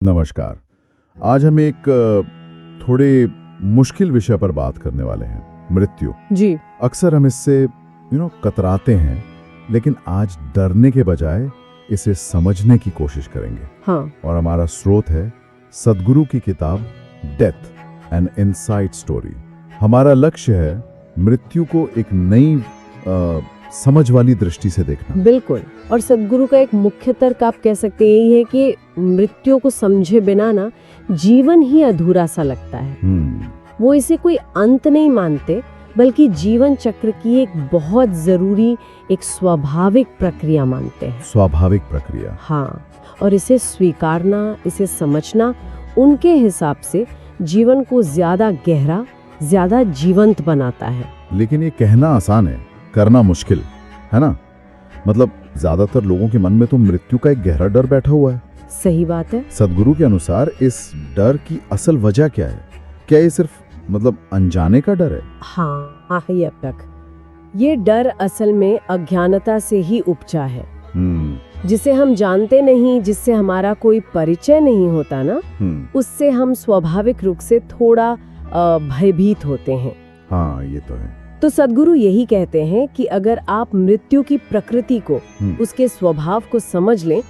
नमस्कार। आज हम एक थोड़े मुश्किल विषय पर बात करने वाले हैं, मृत्यु। जी। अक्सर हम इससे कतराते हैं, लेकिन आज डरने के बजाय इसे समझने की कोशिश करेंगे। हाँ। और हमारा स्रोत है सद्गुरु की किताब डेथ एन इनसाइट स्टोरी। हमारा लक्ष्य है मृत्यु को एक नई समझ वाली दृष्टि से देखना। बिल्कुल। और सद्गुरु का एक मुख्य तर्क आप कह सकते हैं यही है कि मृत्यु को समझे बिना ना जीवन ही अधूरा सा लगता है। वो इसे कोई अंत नहीं मानते, बल्कि जीवन चक्र की एक बहुत जरूरी, एक स्वाभाविक प्रक्रिया मानते हैं। स्वाभाविक प्रक्रिया। हाँ। और इसे स्वीकारना, इसे समझना उनके हिसाब से जीवन को ज्यादा गहरा, ज्यादा जीवंत बनाता है। लेकिन ये कहना आसान है, करना मुश्किल है ना। मतलब ज्यादातर लोगों के मन में तो मृत्यु का एक गहरा डर बैठा हुआ है। सही बात है। सद्गुरु के अनुसार इस डर की असल वजह क्या है? क्या ये सिर्फ अनजाने का डर है? हाँ ही अब तक ये डर असल में अज्ञानता से ही उपजा है, जिसे हम जानते नहीं, जिससे हमारा कोई परिचय नहीं होता ना, उससे हम स्वाभाविक रूप से थोड़ा भयभीत होते हैं। हाँ, ये तो है। तो सद्गुरु यही कहते हैं कि अगर आप मृत्यु की प्रकृति को, उसके स्वभाव को समझ लें,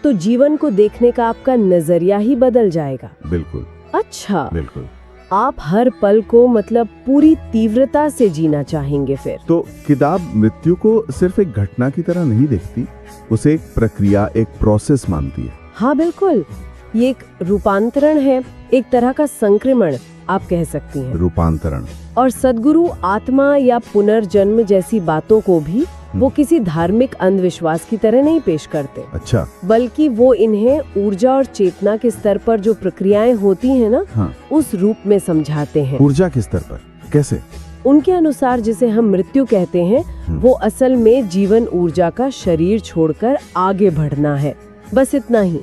तो जीवन को देखने का आपका नजरिया ही बदल जाएगा। बिल्कुल। अच्छा। बिल्कुल। आप हर पल को पूरी तीव्रता से जीना चाहेंगे फिर। तो किताब मृत्यु को सिर्फ एक घटना की तरह नहीं देखती, उसे एक प्रक्रिया, एक प्रोसेस मानती है। हाँ बिल्कुल, ये एक रूपांतरण है, एक तरह का संक्रमण आप कह सकती हैं। रूपांतरण। और सद्गुरु आत्मा या पुनर्जन्म जैसी बातों को भी वो किसी धार्मिक अंधविश्वास की तरह नहीं पेश करते। अच्छा। बल्कि वो इन्हें ऊर्जा और चेतना के स्तर पर जो प्रक्रियाएं होती हैं ना, हाँ। उस रूप में समझाते हैं। ऊर्जा के स्तर पर कैसे? उनके अनुसार जिसे हम मृत्यु कहते हैं, वो असल में जीवन ऊर्जा का शरीर छोड़कर आगे बढ़ना है, बस इतना ही।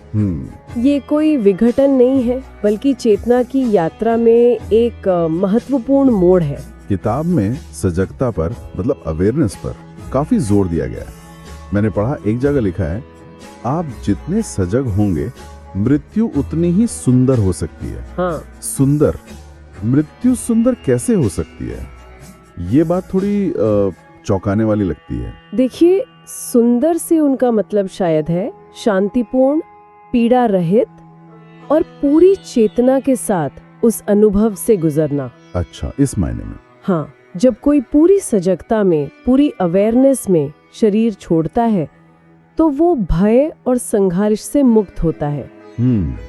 ये कोई विघटन नहीं है, बल्कि चेतना की यात्रा में एक महत्वपूर्ण मोड़ है। किताब में सजगता पर, अवेयरनेस पर काफी जोर दिया गया है। मैंने पढ़ा, एक जगह लिखा है, आप जितने सजग होंगे मृत्यु उतनी ही सुंदर हो सकती है। हाँ। सुंदर? मृत्यु सुंदर कैसे हो सकती है? ये बात थोड़ी चौंकाने वाली लगती है। देखिए, सुंदर से उनका मतलब शायद है शांतिपूर्ण, पीड़ा रहित और पूरी चेतना के साथ उस अनुभव से गुजरना। अच्छा, इस मायने में। हाँ, जब कोई पूरी सजगता में, पूरी अवेयरनेस में शरीर छोड़ता है, तो वो भय और संघर्ष से मुक्त होता है।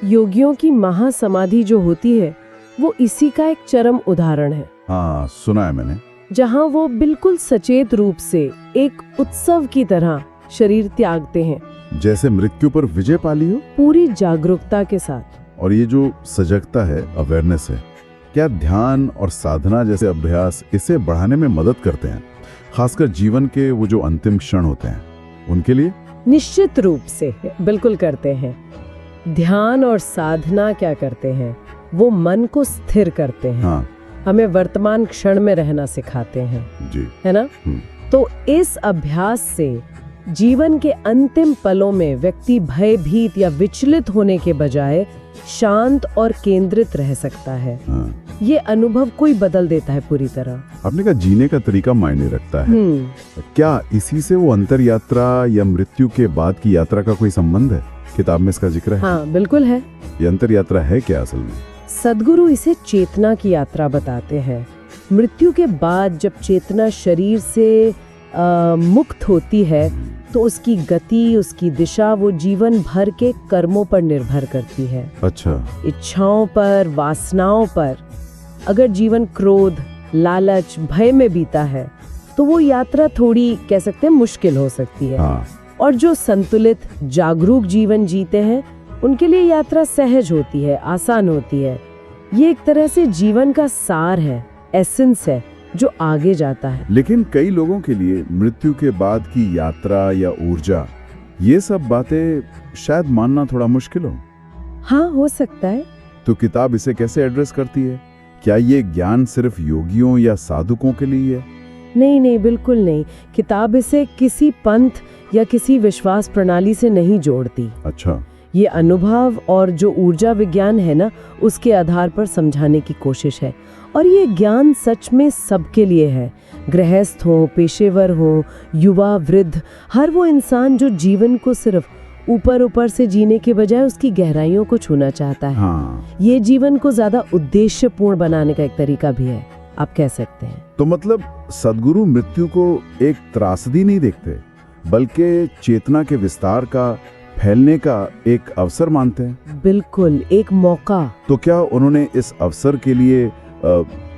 योगियों की महासमाधि जो होती है, वो इसी का एक चरम उदाहरण है। हाँ, सुना है मैंने। जहाँ वो बिल्कुल सचेत रूप से एक उत्सव की तरह शरीर त्यागते हैं, जैसे मृत्यु पर विजय पाली हो, पूरी जागरूकता के साथ। और ये जो सजगता है, अवेयरनेस है, क्या ध्यान और साधना जैसे अभ्यास इसे बढ़ाने में मदद करते हैं, खासकर जीवन के वो जो अंतिम क्षण होते हैं उनके लिए? निश्चित रूप से बिल्कुल करते हैं। ध्यान और साधना क्या करते हैं? वो मन को स्थिर करते हैं। हाँ। हमें वर्तमान क्षण में रहना सिखाते हैं। जी। है ना? तो इस अभ्यास से जीवन के अंतिम पलों में व्यक्ति भयभीत या विचलित होने के बजाय शांत और केंद्रित रह सकता है। हाँ। ये अनुभव कोई बदल देता है पूरी तरह। आपने कहा जीने का तरीका मायने रखता है। क्या इसी से वो अंतर यात्रा या मृत्यु के बाद की यात्रा का कोई संबंध है? किताब में इसका जिक्र है? हाँ बिल्कुल है। ये अंतर यात्रा है क्या असल में? सद्गुरु इसे चेतना की यात्रा बताते हैं। मृत्यु के बाद जब चेतना शरीर से मुक्त होती है, तो उसकी गति, उसकी दिशा वो जीवन भर के कर्मों पर निर्भर करती है। अच्छा। इच्छाओं पर, वासनाओं पर। अगर जीवन क्रोध, लालच, भय में बीता है, तो वो यात्रा थोड़ी कह सकते हैं मुश्किल हो सकती है। हाँ। और जो संतुलित, जागरूक जीवन जीते हैं, उनके लिए यात्रा सहज होती है, आसान होती है। ये एक तरह से जीवन का सार है, एसेंस है, जो आगे जाता है। लेकिन कई लोगों के लिए मृत्यु के बाद की यात्रा या ऊर्जा, ये सब बातें शायद मानना थोड़ा मुश्किल हो। हाँ, हो सकता है। तो किताब इसे कैसे एड्रेस करती है? क्या ये ज्ञान सिर्फ योगियों या साधुकों के लिए है? नहीं नहीं, बिल्कुल नहीं। किताब इसे किसी पंथ या किसी विश्वास प्रणाली से नहीं जोड़ती। अच्छा। ये अनुभव और जो ऊर्जा विज्ञान है ना, उसके आधार पर समझाने की कोशिश है। और ये ज्ञान सच में सबके लिए है, गृहस्थ हो, पेशेवर हो, युवा, वृद्ध, हर वो इंसान जो जीवन को सिर्फ ऊपर ऊपर से जीने के बजाय उसकी गहराइयों को छूना चाहता है। हाँ, ये जीवन को ज्यादा उद्देश्यपूर्ण बनाने का एक तरीका भी है, आप कह सकते हैं। तो मतलब सद्गुरु मृत्यु को एक त्रासदी नहीं देखते, बल्कि चेतना के विस्तार का, फैलने का एक अवसर मानते हैं। बिल्कुल, एक मौका। तो क्या उन्होंने इस अवसर के लिए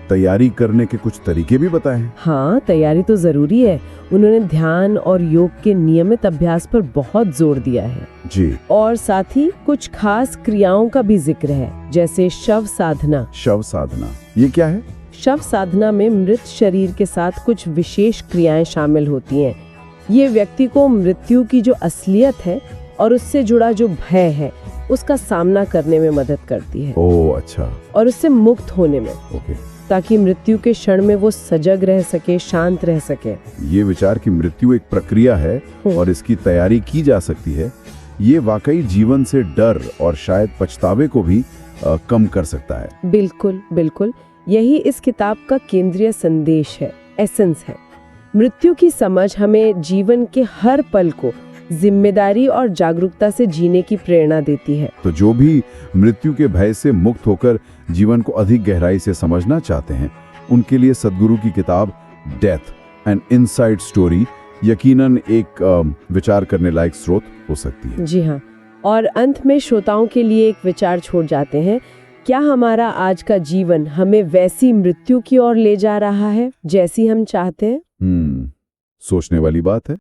तैयारी करने के कुछ तरीके भी बताए हैं? हाँ, तैयारी तो जरूरी है। उन्होंने ध्यान और योग के नियमित अभ्यास पर बहुत जोर दिया है जी। और साथ ही कुछ खास क्रियाओं का भी जिक्र है, जैसे शव साधना। शव साधना, ये क्या है? शव साधना में मृत शरीर के साथ कुछ विशेष क्रियाएं शामिल होती हैं। ये व्यक्ति को मृत्यु की जो असलियत है और उससे जुड़ा जो भय है, उसका सामना करने में मदद करती है। ओह अच्छा, और उससे मुक्त होने में, ओके। ताकि मृत्यु के क्षण में वो सजग रह सके, शांत रह सके। ये विचार कि मृत्यु एक प्रक्रिया है और इसकी तैयारी की जा सकती है, ये वाकई जीवन से डर और शायद पछतावे को भी कम कर सकता है। बिल्कुल बिल्कुल, यही इस किताब का केंद्रीय संदेश है, एसेंस है। मृत्यु की समझ हमें जीवन के हर पल को जिम्मेदारी और जागरूकता से जीने की प्रेरणा देती है। तो जो भी मृत्यु के भय से मुक्त होकर जीवन को अधिक गहराई से समझना चाहते हैं, उनके लिए सद्गुरु की किताब डेथ एन इनसाइड स्टोरी यकीनन एक विचार करने लायक स्रोत हो सकती है। जी हाँ, और अंत में श्रोताओं के लिए एक विचार छोड़ जाते हैं। क्या हमारा आज का जीवन हमें वैसी मृत्यु की ओर ले जा रहा है जैसी हम चाहते हैं? सोचने वाली बात है।